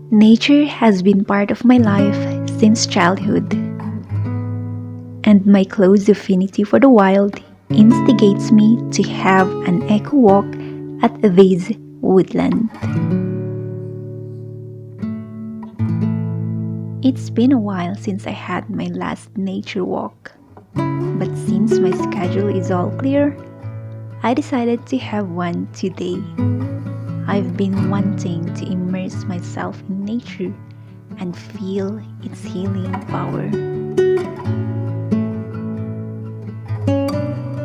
Nature has been part of my life since childhood, and my close affinity for the wild instigates me to have an eco walk at this woodland. It's been a while since I had my last nature walk, but since my schedule is all clear, I decided to have one today. I've been wanting to immerse myself in nature and feel its healing power.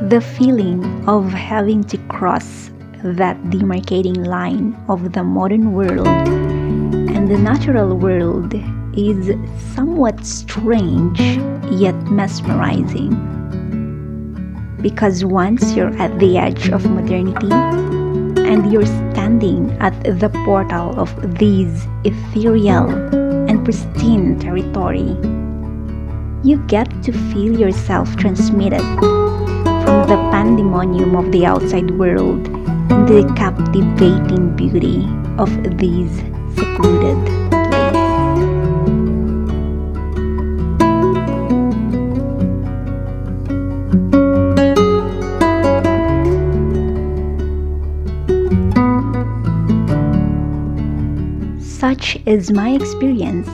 The feeling of having to cross that demarcating line of the modern world and the natural world is somewhat strange yet mesmerizing. Because once you're at the edge of modernity and you're standing at the portal of this ethereal and pristine territory, you get to feel yourself transmitted from the pandemonium of the outside world into the captivating beauty of this secluded place. Such is my experience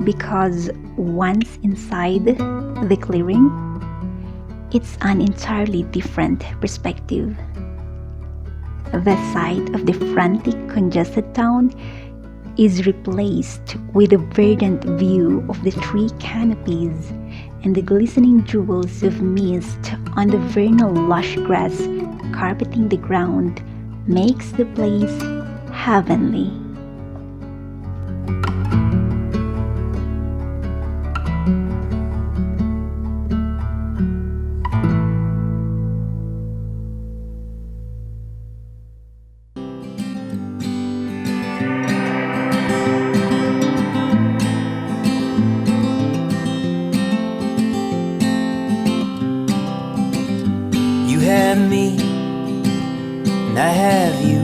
because once inside the clearing, it's an entirely different perspective. The sight of the frantic, congested town is replaced with a verdant view of the tree canopies and the glistening jewels of mist on the vernal lush grass carpeting the ground makes the place heavenly. You have me, and I have you.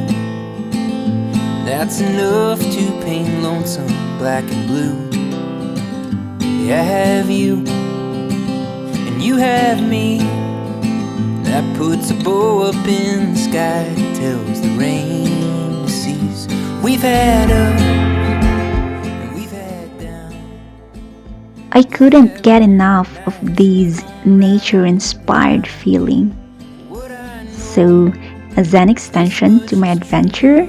That's enough to paint lonesome black and blue. Yeah, I have you, and you have me. That puts a bow up in the sky, tells the rain to cease. We've had up, and we've had down. I couldn't get enough of this nature-inspired feeling. So, as an extension to my adventure,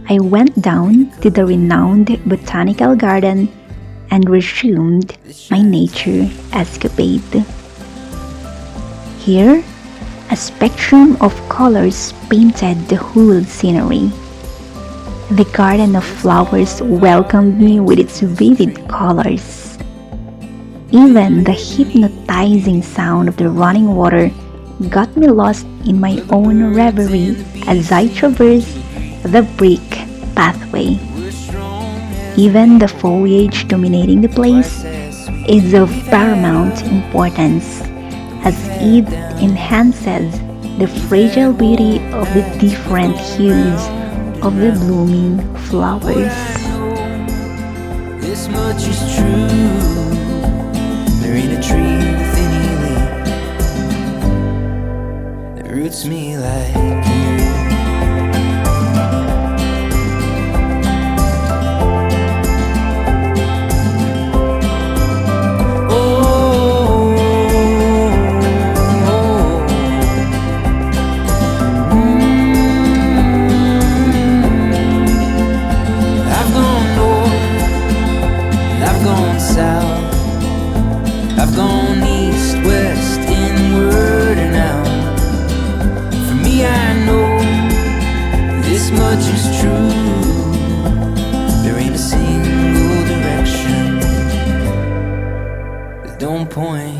I went down to the renowned botanical garden and resumed my nature escapade. Here, a spectrum of colors painted the whole scenery. The garden of flowers welcomed me with its vivid colors. Even the hypnotizing sound of the running water got me lost in my own reverie as I traversed the brick pathway. Even the foliage dominating the place is of paramount importance as it enhances the fragile beauty of the different hues of the blooming flowers. This much is true. There ain't a tree with any leaf that roots me like you. I've gone east, west, inward and out. For me, I know this much is true. There ain't a single direction that don't point